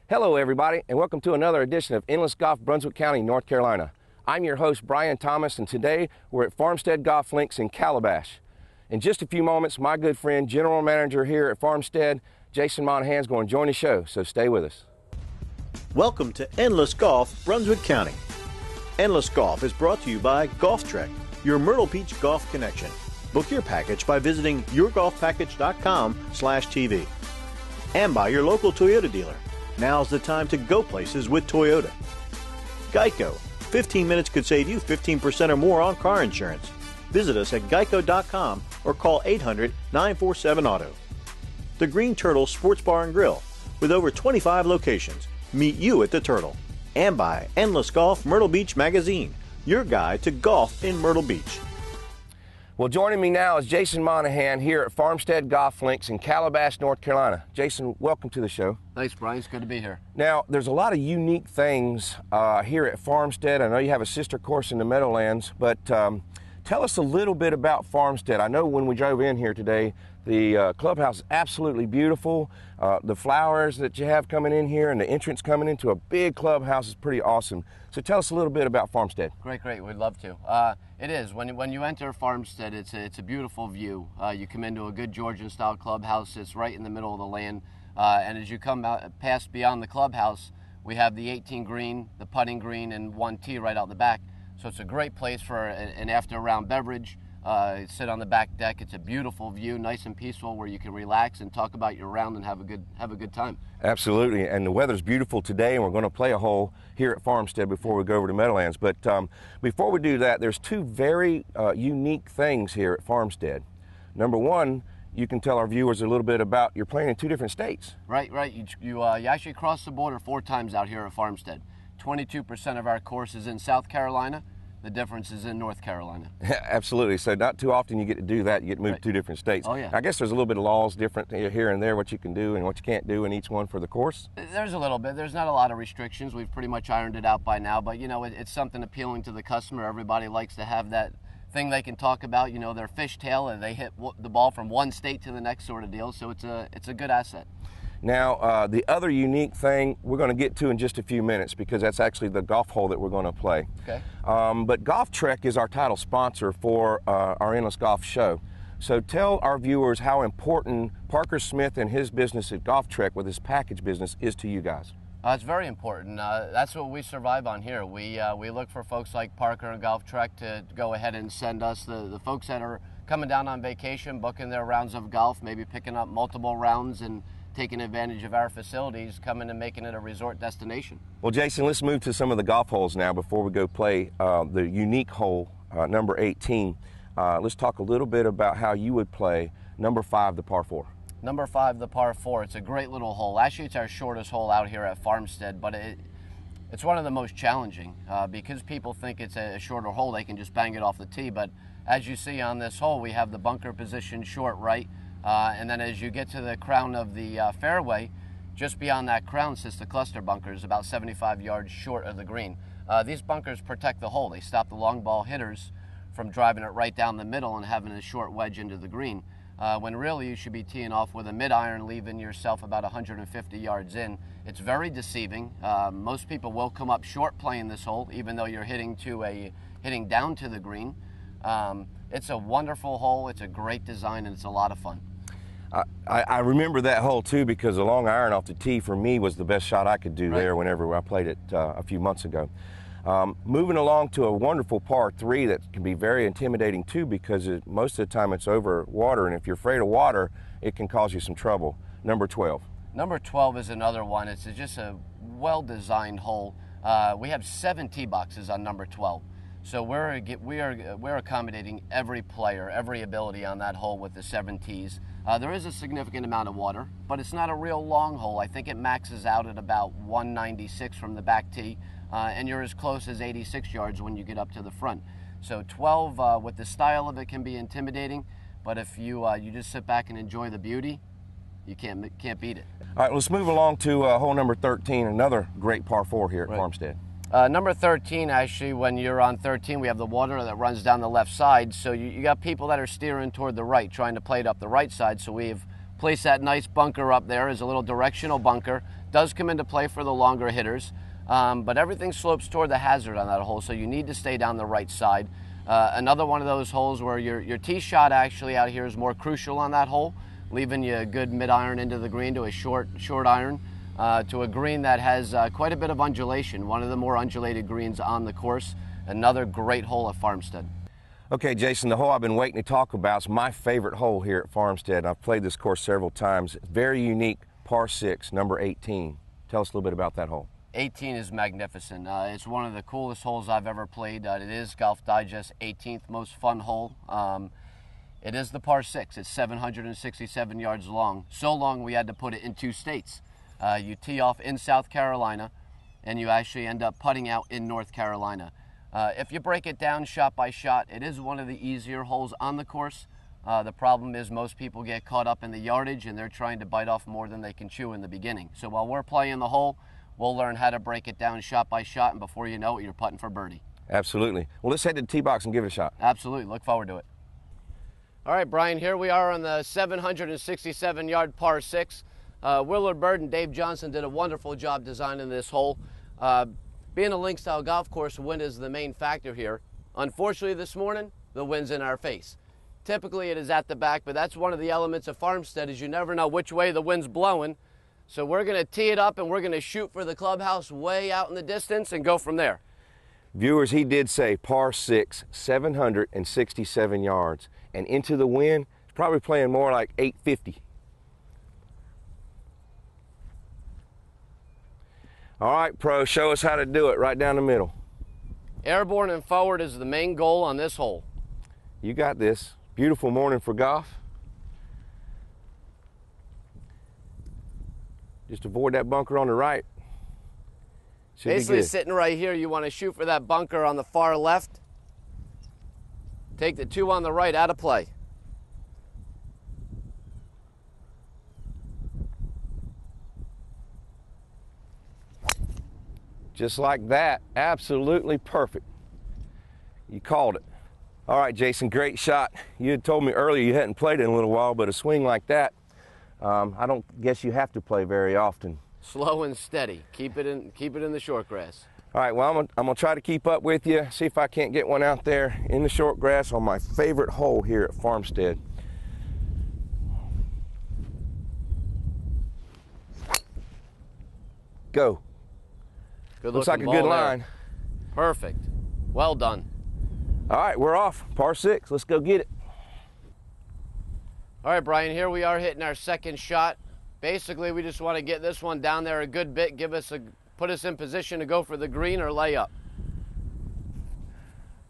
Hello everybody, and welcome to another edition of Endless Golf, Brunswick County, North Carolina. I'm your host, Brian Thomas, and today we're at Farmstead Golf Links in Calabash. In just a few moments, my good friend, General Manager here at Farmstead, Jason Monahan, is going to join the show, so stay with us. Welcome to Endless Golf, Brunswick County. Endless Golf is brought to you by Golf Trek, your Myrtle Beach golf connection. Book your package by visiting yourgolfpackage.com/TV. And by your local Toyota dealer. Now's the time to go places with Toyota. Geico. 15 minutes could save you 15% or more on car insurance. Visit us at geico.com or call 800-947-AUTO. The Green Turtle Sports Bar and Grill. With over 25 locations. Meet you at the Turtle. And by Endless Golf Myrtle Beach Magazine, your guide to golf in Myrtle Beach. Well, joining me now is Jason Monahan here at Farmstead Golf Links in Calabash, North Carolina. Jason, welcome to the show. Thanks, Brian. It's good to be here. Now, there's a lot of unique things here at Farmstead. I know you have a sister course in the Meadowlands, but tell us a little bit about Farmstead. I know when we drove in here today, the clubhouse is absolutely beautiful. The flowers that you have coming in here and the entrance coming into a big clubhouse is pretty awesome. So tell us a little bit about Farmstead. Great. We'd love to. It is. When you enter Farmstead, it's a beautiful view. You come into a good Georgian-style clubhouse. It's right in the middle of the land. And as you come past beyond the clubhouse, we have the 18 green, the putting green, and 1 tee right out the back. So it's a great place for an after-round beverage. Sit on the back deck. It's a beautiful view, nice and peaceful, where you can relax and talk about your round and have a good time. Absolutely, and the weather's beautiful today, and we're going to play a hole here at Farmstead before we go over to Meadowlands. But before we do that, there's two very unique things here at Farmstead. Number one, you can tell our viewers a little bit about you're playing in 2 different states. Right. You actually cross the border 4 times out here at Farmstead. 22% of our course is in South Carolina. The difference is in North Carolina. Absolutely. So not too often you get to do that. You get to move to 2 different states. Oh, yeah. I guess there's a little bit of laws different here and there, what you can do and what you can't do in each one for the course. There's a little bit. There's not a lot of restrictions. We've pretty much ironed it out by now. But, you know, it's something appealing to the customer. Everybody likes to have that thing they can talk about, you know, their fishtail, and they hit the ball from one state to the next sort of deal. So it's a good asset. Now, the other unique thing we're going to get to in just a few minutes because that's actually the golf hole that we're going to play. Okay. But Golf Trek is our title sponsor for our Endless Golf show. So tell our viewers how important Parker Smith and his business at Golf Trek with his package business is to you guys. It's very important. That's what we survive on here. We look for folks like Parker and Golf Trek to go ahead and send us the folks that are coming down on vacation, booking their rounds of golf, maybe picking up multiple rounds and taking advantage of our facilities, coming and making it a resort destination. Well, Jason, let's move to some of the golf holes now before we go play the unique hole, number 18. Let's talk a little bit about how you would play number 5, the par 4. Number 5, the par 4. It's a great little hole. Actually, it's our shortest hole out here at Farmstead, but it's one of the most challenging because people think it's a shorter hole. They can just bang it off the tee, but as you see on this hole, we have the bunker position short right. And then as you get to the crown of the fairway, just beyond that crown sits the cluster bunkers, about 75 yards short of the green. These bunkers protect the hole. They stop the long ball hitters from driving it right down the middle and having a short wedge into the green. When really you should be teeing off with a mid-iron, leaving yourself about 150 yards in. It's very deceiving. Most people will come up short playing this hole, even though you're hitting down to the green. It's a wonderful hole. It's a great design, and it's a lot of fun. I remember that hole too because the long iron off the tee for me was the best shot I could do there whenever I played it a few months ago. Moving along to a wonderful par 3 that can be very intimidating too because most of the time it's over water, and if you're afraid of water, it can cause you some trouble. Number 12. Number 12 is another one. It's just a well-designed hole. We have 7 tee boxes on number 12. So we're accommodating every player, every ability on that hole with the 7 tees. There is a significant amount of water, but it's not a real long hole. I think it maxes out at about 196 from the back tee, and you're as close as 86 yards when you get up to the front. So 12, with the style of it, can be intimidating, but if you just sit back and enjoy the beauty, you can't beat it. All right, let's move along to hole number 13, another great par 4 here at Farmstead. Number 13, actually, when you're on 13, we have the water that runs down the left side. So you got people that are steering toward the right, trying to play it up the right side. So we've placed that nice bunker up there as a little directional bunker Does come into play for the longer hitters, but everything slopes toward the hazard on that hole, so you need to stay down the right side. Another one of those holes where your tee shot actually out here is more crucial on that hole, leaving you a good mid-iron into the green to a short iron, to a green that has quite a bit of undulation, one of the more undulated greens on the course. Another great hole at Farmstead. Okay, Jason, the hole I've been waiting to talk about is my favorite hole here at Farmstead. I've played this course several times. Very unique, par 6, number 18. Tell us a little bit about that hole. 18 is magnificent. It's one of the coolest holes I've ever played. It is Golf Digest's 18th most fun hole. It is the par 6. It's 767 yards long. So long we had to put it in 2 states. You tee off in South Carolina, and you actually end up putting out in North Carolina. If you break it down shot by shot, it is one of the easier holes on the course. The problem is most people get caught up in the yardage and they're trying to bite off more than they can chew in the beginning. So while we're playing the hole, we'll learn how to break it down shot by shot, and before you know it, you're putting for birdie. Absolutely. Well, let's head to the tee box and give it a shot. Absolutely. Look forward to it. All right, Brian, here we are on the 767-yard par 6. Willard Bird and Dave Johnson did a wonderful job designing this hole. Being a link-style golf course, wind is the main factor here. Unfortunately, this morning, the wind's in our face. Typically, it is at the back, but that's one of the elements of Farmstead, is you never know which way the wind's blowing. So we're going to tee it up, and we're going to shoot for the clubhouse way out in the distance and go from there. Viewers, he did say par 6, 767 yards. And into the wind, it's probably playing more like 850. All right, pro, show us how to do it right down the middle. Airborne and forward is the main goal on this hole. You got this. Beautiful morning for golf. Just avoid that bunker on the right. Should Basically sitting right here, you want to shoot for that bunker on the far left. Take the 2 on the right out of play. Just like that, absolutely perfect. You called it. All right, Jason, great shot. You had told me earlier you hadn't played it in a little while, but a swing like that, I don't guess you have to play very often. Slow and steady. Keep it in the short grass. All right, well, I'm gonna try to keep up with you, see if I can't get one out there in the short grass on my favorite hole here at Farmstead. Go. Looks like a good line. Perfect. Well done. All right, we're off. Par 6. Let's go get it. All right, Brian, here we are hitting our second shot. Basically, we just want to get this one down there a good bit, put us in position to go for the green or lay up.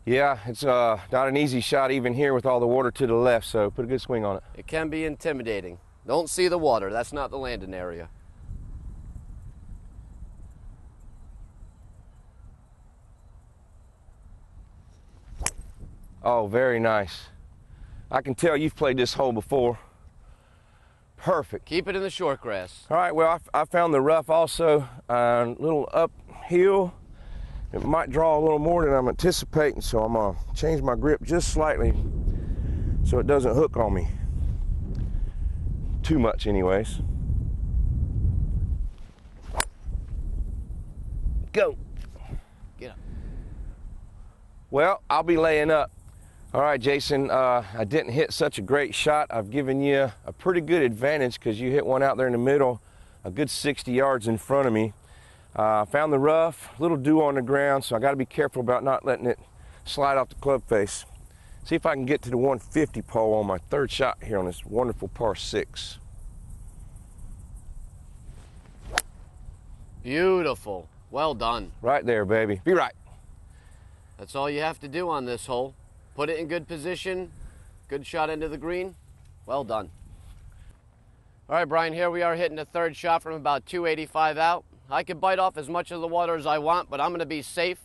Yeah, it's not an easy shot even here with all the water to the left, so put a good swing on it. It can be intimidating. Don't see the water. That's not the landing area. Oh, very nice. I can tell you've played this hole before. Perfect. Keep it in the short grass. All right, well, I found the rough also a little uphill. It might draw a little more than I'm anticipating, so I'm going to change my grip just slightly so it doesn't hook on me. Too much anyways. Go. Get up. Well, I'll be laying up. All right, Jason, I didn't hit such a great shot. I've given you a pretty good advantage because you hit one out there in the middle, a good 60 yards in front of me. Found the rough, little dew on the ground, so I got to be careful about not letting it slide off the club face. See if I can get to the 150 pole on my third shot here on this wonderful par 6. Beautiful. Well done. Right there, baby. Be right. That's all you have to do on this hole. Put it in good position, good shot into the green. Well done. All right, Brian, here we are hitting the third shot from about 285 out. I can bite off as much of the water as I want, but I'm going to be safe.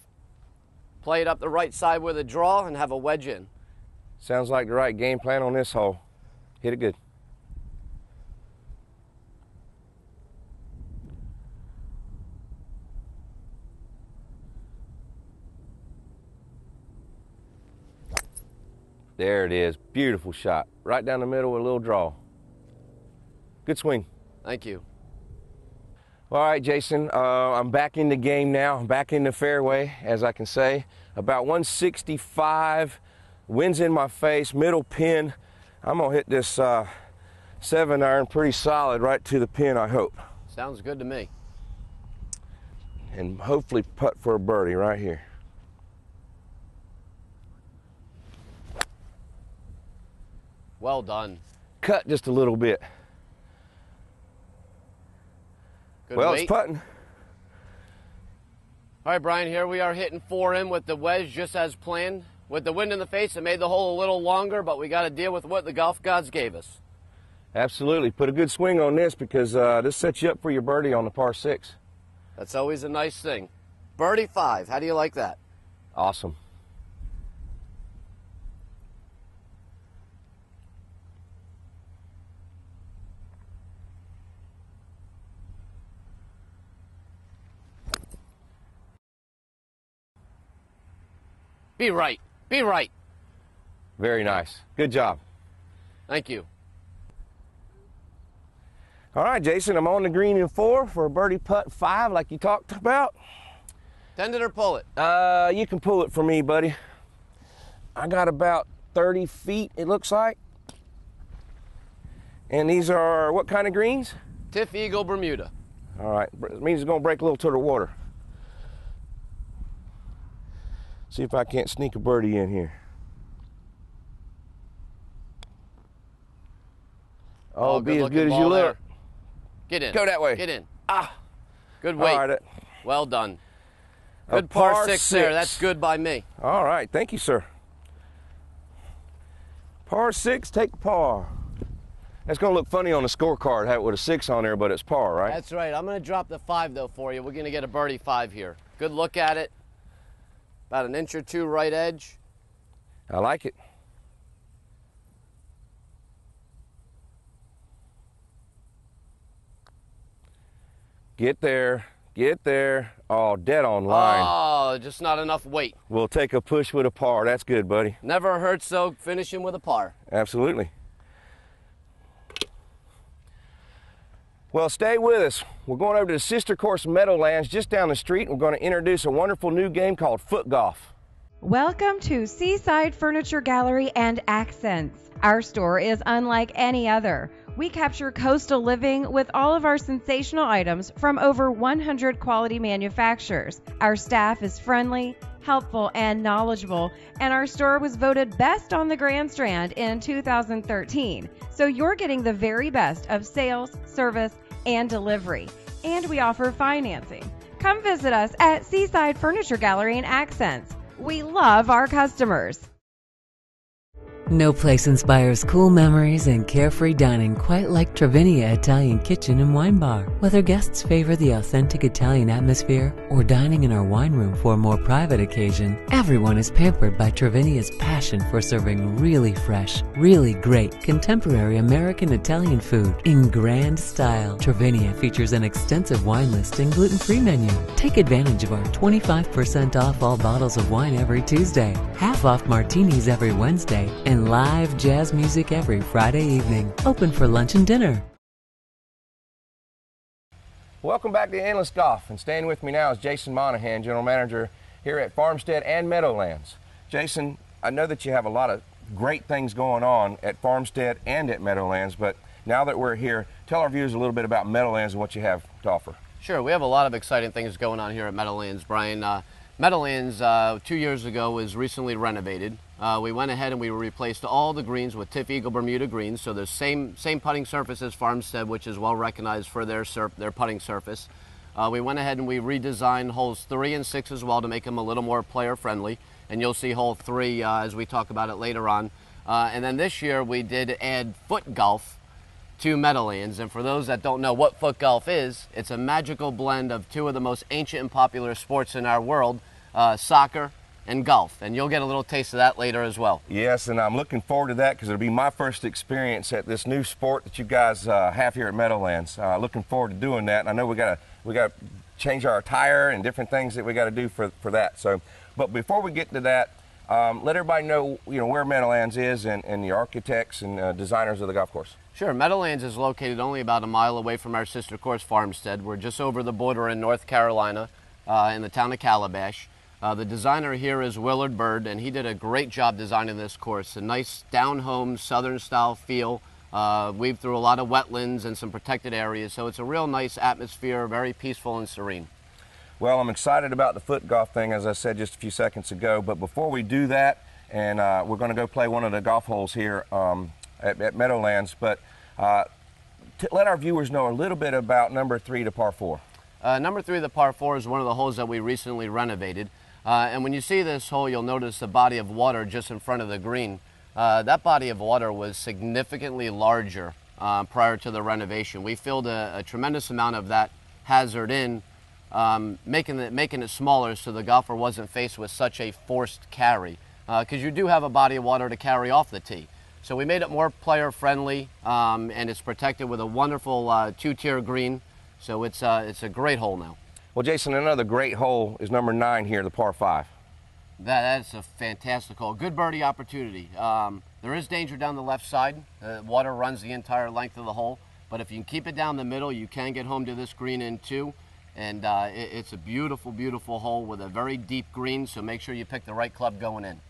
Play it up the right side with a draw and have a wedge in. Sounds like the right game plan on this hole. Hit it good. There it is. Beautiful shot. Right down the middle with a little draw. Good swing. Thank you. All right, Jason, I'm back in the game now. I'm back in the fairway, as I can say. About 165, wind's in my face, middle pin. I'm gonna hit this 7-iron pretty solid right to the pin, I hope. Sounds good to me. And hopefully putt for a birdie right here. Well done. Cut just a little bit. Good Well, weight. it's putting. All right, Brian, here we are hitting 4 in with the wedge just as planned. With the wind in the face, it made the hole a little longer, but we got to deal with what the golf gods gave us. Absolutely. Put a good swing on this because this sets you up for your birdie on the par 6. That's always a nice thing. Birdie 5. How do you like that? Awesome. Be right. Be right. Very nice. Good job. Thank you. All right, Jason, I'm on the green in 4 for a birdie putt 5 like you talked about. Tend it or pull it? You can pull it for me, buddy. I got about 30 feet, it looks like. And these are what kind of greens? Tiff Eagle Bermuda. All right, it means it's gonna break a little to the water. See if I can't sneak a birdie in here. Oh, be as good as you look. Get in. Go that way. Get in. Ah. Good weight. All right. Well done. A Good par par 6 there. That's good by me. All right, thank you, sir. Par 6, take par. That's gonna look funny on the scorecard, have it with a 6 on there, but it's par, right? That's right. I'm going to drop the 5 though for you. We're going to get a birdie 5 here. Good look at it. About an inch or 2 right edge. I like it. Get there, get there. Oh, dead on line. Oh, just not enough weight. We'll take a push with a par. That's good, buddy. Never hurts though finishing with a par. Absolutely. Well, stay with us. We're going over to the sister course Meadowlands just down the street. We're going to introduce a wonderful new game called Foot Golf. Welcome to Seaside Furniture Gallery and Accents. Our store is unlike any other. We capture coastal living with all of our sensational items from over 100 quality manufacturers. Our staff is friendly, helpful, and knowledgeable, and our store was voted best on the Grand Strand in 2013. So you're getting the very best of sales, service, and delivery. And we offer financing. Come visit us at Seaside Furniture Gallery and Accents. We love our customers. No place inspires cool memories and carefree dining quite like Travinia Italian Kitchen and Wine Bar. Whether guests favor the authentic Italian atmosphere or dining in our wine room for a more private occasion, everyone is pampered by Travinia's passion for serving really fresh, really great, contemporary American Italian food in grand style. Travinia features an extensive wine list and gluten-free menu. Take advantage of our 25% off all bottles of wine every Tuesday, half off martinis every Wednesday, and live jazz music every Friday evening. Open for lunch and dinner. Welcome back to Endless Golf, and staying with me now is Jason Monahan, General Manager here at Farmstead and Meadowlands. Jason, I know that you have a lot of great things going on at Farmstead and at Meadowlands, but now that we're here, tell our viewers a little bit about Meadowlands and what you have to offer. Sure, we have a lot of exciting things going on here at Meadowlands, Brian. Meadowlands 2 years ago was recently renovated. We went ahead and we replaced all the greens with Tiff Eagle Bermuda greens, so the same putting surface as Farmstead, which is well recognized for their putting surface. We went ahead and we redesigned holes 3 and 6 as well to make them a little more player friendly, and you'll see hole 3 as we talk about it later on. And then this year we did add foot golf to Meadowlands, and for those that don't know what foot golf is, it's a magical blend of 2 of the most ancient and popular sports in our world, soccer and golf, and you'll get a little taste of that later as well. Yes, and I'm looking forward to that because it'll be my first experience at this new sport that you guys have here at Meadowlands. Looking forward to doing that. And I know we got to change our attire and different things that we got to do for that. So, but before we get to that, let everybody know where Meadowlands is and the architects and designers of the golf course. Sure. Meadowlands is located only about a mile away from our sister course, Farmstead. We're just over the border in North Carolina, in the town of Calabash. The designer here is Willard Bird, and he did a great job designing this course. A nice down-home, southern-style feel, weaved through a lot of wetlands and some protected areas, so it's a real nice atmosphere, very peaceful and serene. Well, I'm excited about the foot golf thing, as I said just a few seconds ago, but before we do that, and we're going to go play one of the golf holes here at Meadowlands, but let our viewers know a little bit about number 3, the par 4. Number 3, the par 4, is one of the holes that we recently renovated. And when you see this hole, you'll notice the body of water just in front of the green. That body of water was significantly larger prior to the renovation. We filled a tremendous amount of that hazard in, making it smaller so the golfer wasn't faced with such a forced carry. Because you do have a body of water to carry off the tee. So we made it more player friendly, and it's protected with a wonderful 2-tier green. So it's a great hole now. Well, Jason, another great hole is number 9 here, the par 5. That's a fantastic hole. Good birdie opportunity. There is danger down the left side. The water runs the entire length of the hole, but if you can keep it down the middle, you can get home to this green in 2. And it's a beautiful, beautiful hole with a very deep green, so make sure you pick the right club going in.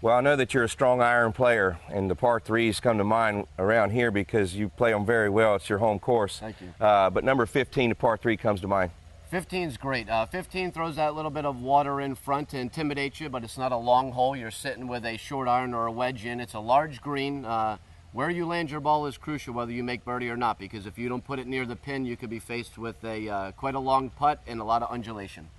Well, I know that you're a strong iron player, and the par 3s come to mind around here because you play them very well. It's your home course. Thank you. But number 15, the par 3, comes to mind. 15's great. 15 throws that little bit of water in front to intimidate you, but it's not a long hole. You're sitting with a short iron or a wedge in. It's a large green. Where you land your ball is crucial, whether you make birdie or not, because if you don't put it near the pin, you could be faced with quite a long putt and a lot of undulation.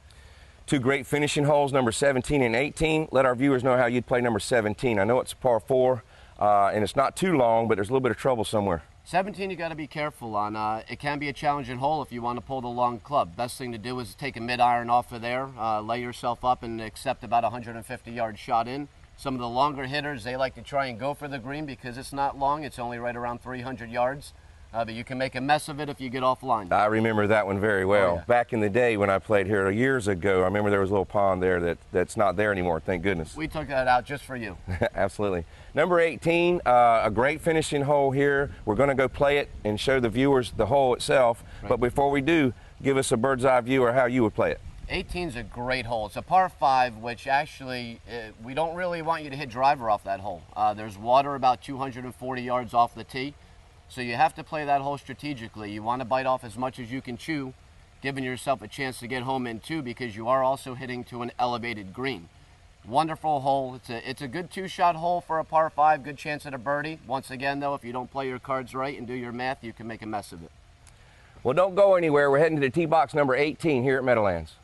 2 great finishing holes, number 17 and 18. Let our viewers know how you'd play number 17. I know it's a par 4, and it's not too long, but there's a little bit of trouble somewhere. 17 you got to be careful on. It can be a challenging hole if you want to pull the long club. Best thing to do is take a mid-iron off of there, lay yourself up and accept about a 150-yard shot in. Some of the longer hitters, they like to try and go for the green because it's not long. It's only right around 300 yards. But you can make a mess of it if you get offline. I remember that one very well. Oh, yeah. Back in the day when I played here years ago, I remember there was a little pond there that's not there anymore, thank goodness. We took that out just for you. Absolutely. Number 18, a great finishing hole here. We're going to go play it and show the viewers the hole itself. Right. But before we do, give us a bird's eye view of how you would play it. 18's a great hole. It's a par 5, which actually we don't really want you to hit driver off that hole. There's water about 240 yards off the tee. So you have to play that hole strategically. You want to bite off as much as you can chew, giving yourself a chance to get home in 2 because you are also hitting to an elevated green. Wonderful hole. It's a good 2-shot hole for a par 5, good chance at a birdie. Once again, though, if you don't play your cards right and do your math, you can make a mess of it. Well, don't go anywhere. We're heading to the tee box number 18 here at Meadowlands.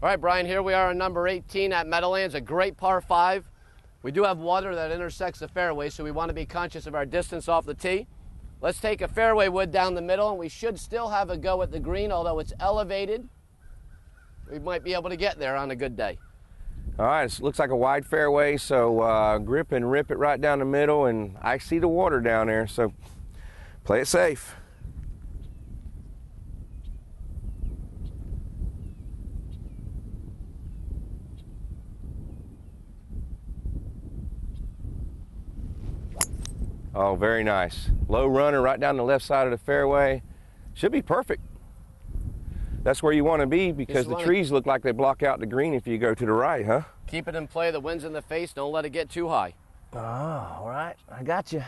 All right, Brian, here we are on number 18 at Meadowlands, a great par 5. We do have water that intersects the fairway, so we want to be conscious of our distance off the tee. Let's take a fairway wood down the middle, and we should still have a go at the green, although it's elevated. We might be able to get there on a good day. All right, it looks like a wide fairway, so grip and rip it right down the middle, and I see the water down there, so play it safe. Oh, very nice. Low runner right down the left side of the fairway. Should be perfect. That's where you want to be because the trees look like they block out the green if you go to the right, huh? Keep it in play. The wind's in the face. Don't let it get too high. Oh, all right. I got you.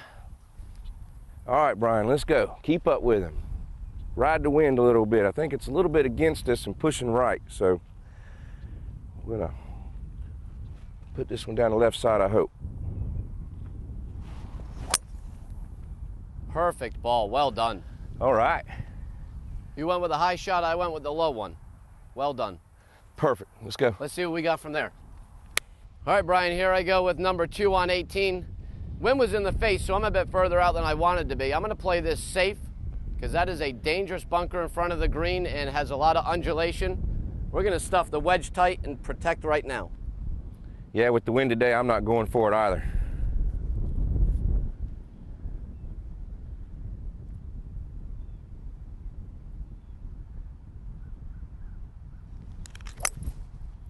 All right, Brian, let's go. Keep up with him. Ride the wind a little bit. I think it's a little bit against us and pushing right, so I'm going to put this one down the left side, I hope. Perfect ball. Well done. All right. You went with a high shot. I went with the low one. Well done. Perfect. Let's go. Let's see what we got from there. All right, Brian, here I go with number 2 on 18. Wind was in the face, so I'm a bit further out than I wanted to be. I'm going to play this safe because that is a dangerous bunker in front of the green and has a lot of undulation. We're going to stuff the wedge tight and protect right now. Yeah, with the wind today, I'm not going for it either.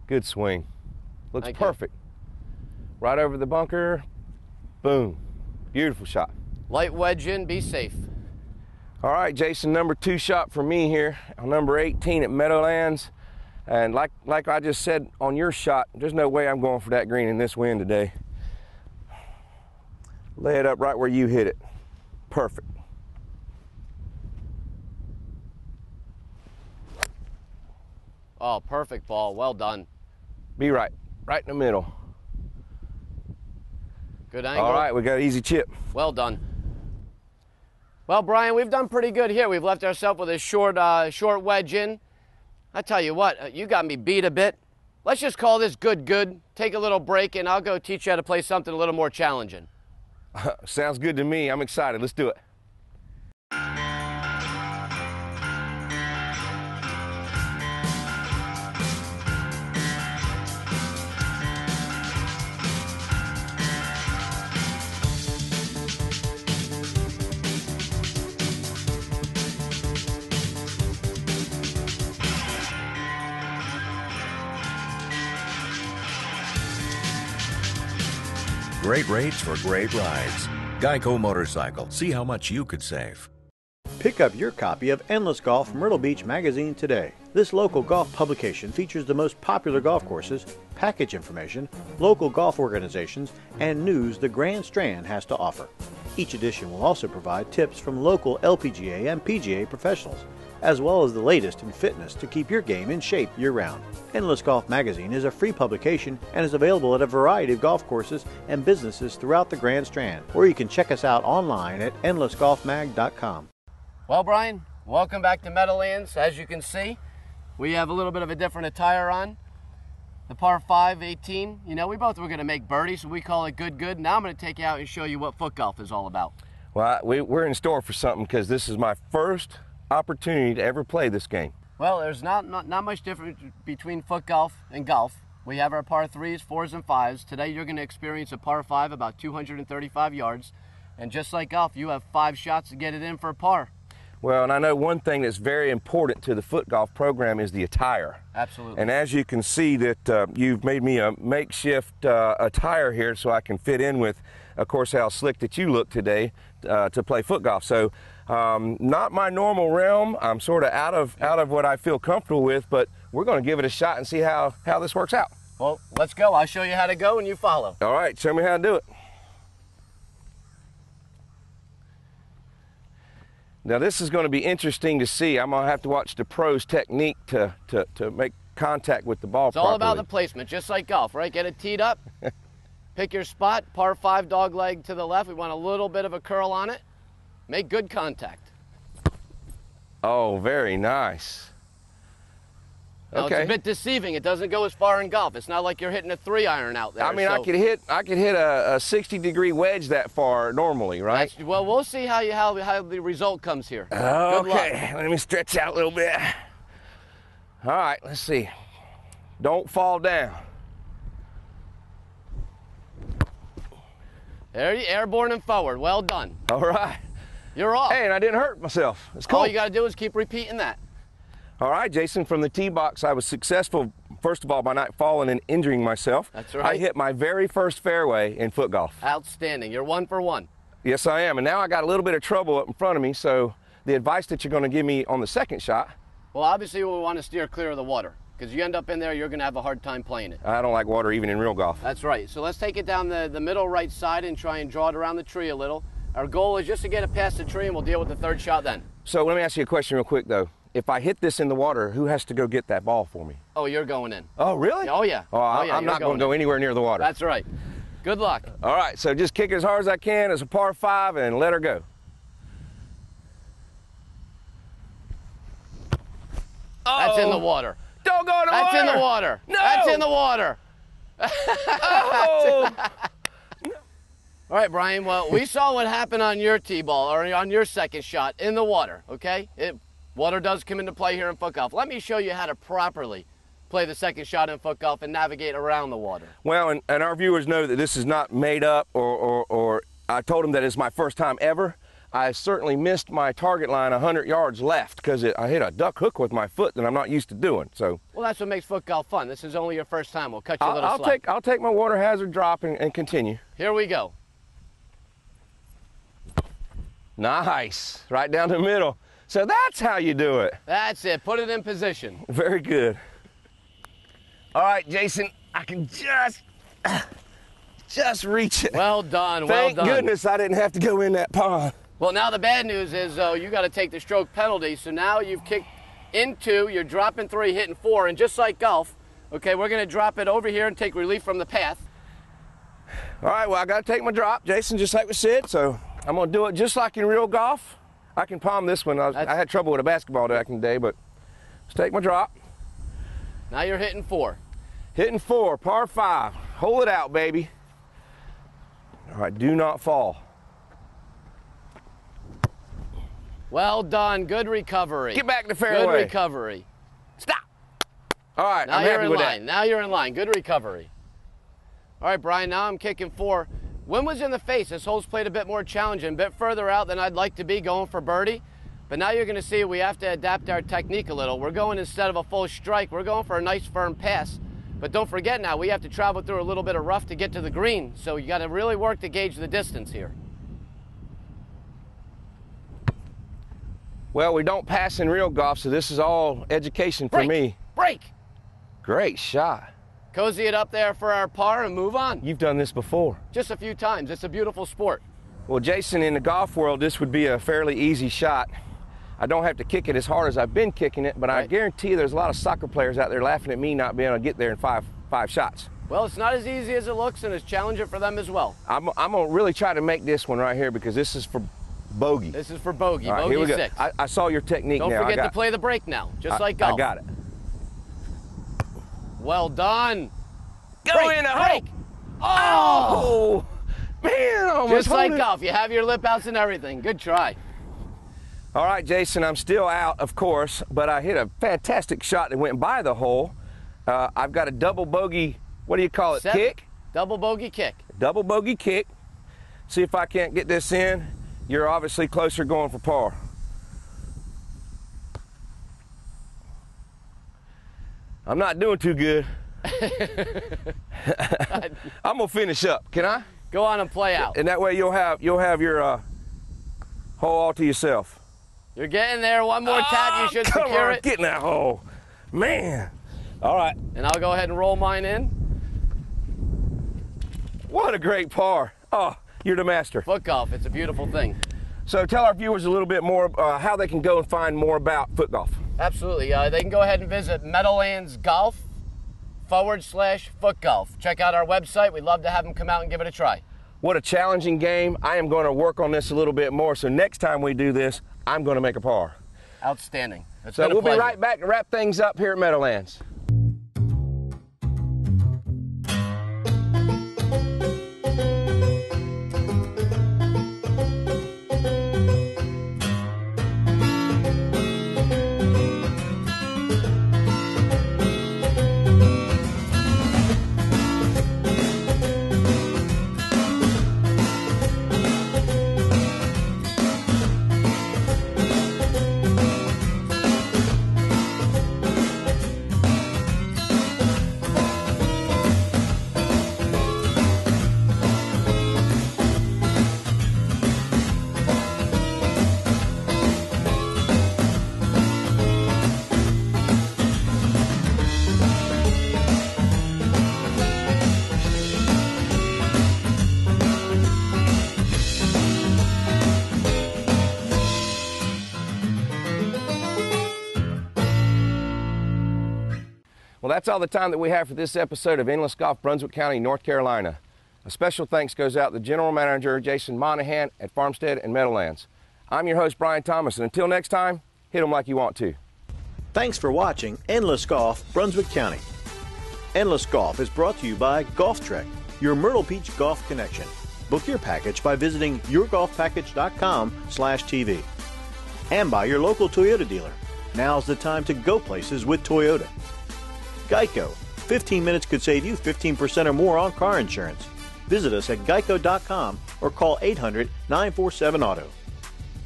Good swing. Looks perfect. Right over the bunker. Boom. Beautiful shot. Light wedge in, be safe. All right, Jason, number 2 shot for me here on number 18 at Meadowlands. And like I just said on your shot, there's no way I'm going for that green in this wind today. Lay it up right where you hit it. Perfect. Oh, perfect ball. Well done. Be right in the middle. Good angle. All right, we got an easy chip. Well done. Well, Brian, we've done pretty good here. We've left ourselves with a short wedge in. I tell you what, you got me beat a bit. Let's just call this good. Take a little break, and I'll go teach you how to play something a little more challenging. Sounds good to me. I'm excited. Let's do it. Great rates for great rides. Geico Motorcycle. See how much you could save. Pick up your copy of Endless Golf Myrtle Beach magazine today. This local golf publication features the most popular golf courses, package information, local golf organizations, and news the Grand Strand has to offer. Each edition will also provide tips from local LPGA and PGA professionals, as well as the latest in fitness to keep your game in shape year-round. Endless Golf magazine is a free publication and is available at a variety of golf courses and businesses throughout the Grand Strand, or you can check us out online at endlessgolfmag.com. Well, Brian, welcome back to Meadowlands. As you can see, we have a little bit of a different attire on. The par 5, 18, you know, we both were going to make birdie, so we call it good. Now I'm going to take you out and show you what foot golf is all about. Well, we're in store for something because this is my first opportunity to ever play this game. Well, there's not much difference between foot golf and golf. We have our par 3s, 4s, and 5s. Today you're going to experience a par 5 about 235 yards. And just like golf, you have 5 shots to get it in for a par. Well, and I know one thing that's very important to the foot golf program is the attire. Absolutely. And as you can see that you've made me a makeshift attire here so I can fit in with, of course, how slick that you look today to play foot golf. So not my normal realm. I'm sort of out of what I feel comfortable with, but we're going to give it a shot and see how this works out. Well, let's go. I'll show you how to go and you follow. All right, show me how to do it. Now this is going to be interesting to see. I'm going to have to watch the pros' technique to make contact with the ball properly. It's all about the placement, just like golf, right? Get it teed up, pick your spot, par 5 dog leg to the left. We want a little bit of a curl on it. Make good contact. Oh, very nice. Now, okay. It's a bit deceiving. It doesn't go as far in golf. It's not like you're hitting a 3-iron out there. I mean, so I could hit a 60-degree wedge that far normally, right? Well, we'll see how the result comes here. Okay, let me stretch out a little bit. All right, let's see. Don't fall down. There you airborne and forward. Well done. All right. You're off. Hey, and I didn't hurt myself. It's cool. All you got to do is keep repeating that. All right, Jason, from the tee box, I was successful, first of all, by not falling and injuring myself. That's right. I hit my very first fairway in foot golf. Outstanding. You're 1 for 1. Yes, I am. And now I got a little bit of trouble up in front of me, so the advice that you're going to give me on the second shot. Well, obviously, we want to steer clear of the water, because you end up in there, you're going to have a hard time playing it. I don't like water even in real golf. That's right. So let's take it down the middle right side and try and draw it around the tree a little. Our goal is just to get it past the tree, and we'll deal with the third shot then. So let me ask you a question real quick, though. If I hit this in the water, who has to go get that ball for me? Oh, you're going in. Oh, really? Oh, yeah. I'm not going to go anywhere near the water. That's right. Good luck. All right, so just kick it as hard as I can as a par 5 and let her go. That's in the water. Don't go in the water. That's in the water. No. That's in the water. Oh. All right, Brian, well, we saw what happened on your tee ball, or on your second shot, in the water, okay? Water does come into play here in foot golf. Let me show you how to properly play the second shot in foot golf and navigate around the water. Well, and our viewers know that this is not made up, or I told them that it's my first time ever. I certainly missed my target line 100 yards left because I hit a duck hook with my foot that I'm not used to doing. So. Well, that's what makes foot golf fun. This is only your first time. We'll cut you a little slack. I'll take my water hazard drop and continue. Here we go. Nice. Right down the middle. So that's how you do it. That's it. Put it in position. Very good. All right, Jason, I can just reach it. Well done, well done. Thank goodness I didn't have to go in that pond. Well, now the bad news is, you got to take the stroke penalty. So now you've kicked in 2, you're dropping 3, hitting 4, and just like golf, okay, we're going to drop it over here and take relief from the path. All right, well, I got to take my drop, Jason, just like we said, so I'm going to do it just like in real golf. I can palm this one. I had trouble with a basketball back in the day, but let's take my drop. Now you're hitting 4. Hitting 4, par 5. Hold it out, baby. All right, do not fall. Well done, good recovery. Get back to the fairway. Good recovery. Stop. All right, now I'm you're happy in with line. that. Now you're in line, good recovery. All right, Brian, now I'm kicking 4. Wind was in the face. This hole's played a bit more challenging, a bit further out than I'd like to be going for birdie. But now you're going to see we have to adapt our technique a little. We're going, instead of a full strike, we're going for a nice firm pass. But don't forget now, we have to travel through a little bit of rough to get to the green. So you got to really work to gauge the distance here. Well, we don't pass in real golf, so this is all education for me. Break! Great shot. Cozy it up there for our par and move on. You've done this before. Just a few times. It's a beautiful sport. Well, Jason, in the golf world, this would be a fairly easy shot. I don't have to kick it as hard as I've been kicking it, but I guarantee you there's a lot of soccer players out there laughing at me not being able to get there in five shots. Well, it's not as easy as it looks, and it's challenging for them as well. I'm going to really try to make this one right here because this is for bogey. This is for bogey. All right, bogey here we go. 6. I saw your technique now. Don't forget to play the break now, just like golf. I got it. Well done. Go in the hole. Oh, man. Almost just like golf. You have your lip outs and everything. Good try. All right, Jason, I'm still out, of course, but I hit a fantastic shot that went by the hole. I've got a double bogey, what do you call it, 7. kick? Double bogey kick. Double bogey kick. See if I can't get this in. You're obviously closer going for par. I'm not doing too good. I'm gonna finish up. Can I? Go on and play out. And that way you'll have your hole all to yourself. You're getting there. One more tap, you should secure it. Get in that hole, man. All right. And I'll go ahead and roll mine in. What a great par. Oh, you're the master. Foot golf. It's a beautiful thing. So tell our viewers a little bit more how they can go and find more about foot golf. Absolutely. They can go ahead and visit Meadowlands Golf/foot golf. Check out our website. We'd love to have them come out and give it a try. What a challenging game. I am going to work on this a little bit more. So next time we do this, I'm going to make a par. Outstanding. So we'll be right back to wrap things up here at Meadowlands. Well, that's all the time that we have for this episode of Endless Golf, Brunswick County, North Carolina. A special thanks goes out to General Manager Jason Monahan at Farmstead and Meadowlands. I'm your host, Brian Thomas, and until next time, hit them like you want to. Thanks for watching Endless Golf, Brunswick County. Endless Golf is brought to you by Golf Trek, your Myrtle Beach golf connection. Book your package by visiting yourgolfpackage.com/TV. And by your local Toyota dealer. Now's the time to go places with Toyota. Geico. 15 minutes could save you 15% or more on car insurance. Visit us at geico.com or call 800-947-AUTO.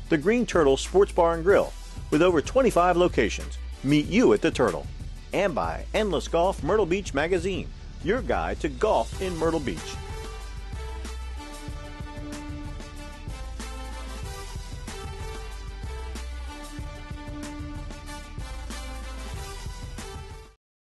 The Green Turtle Sports Bar and Grill. With over 25 locations. Meet you at the Turtle. And by Endless Golf Myrtle Beach Magazine, your guide to golf in Myrtle Beach.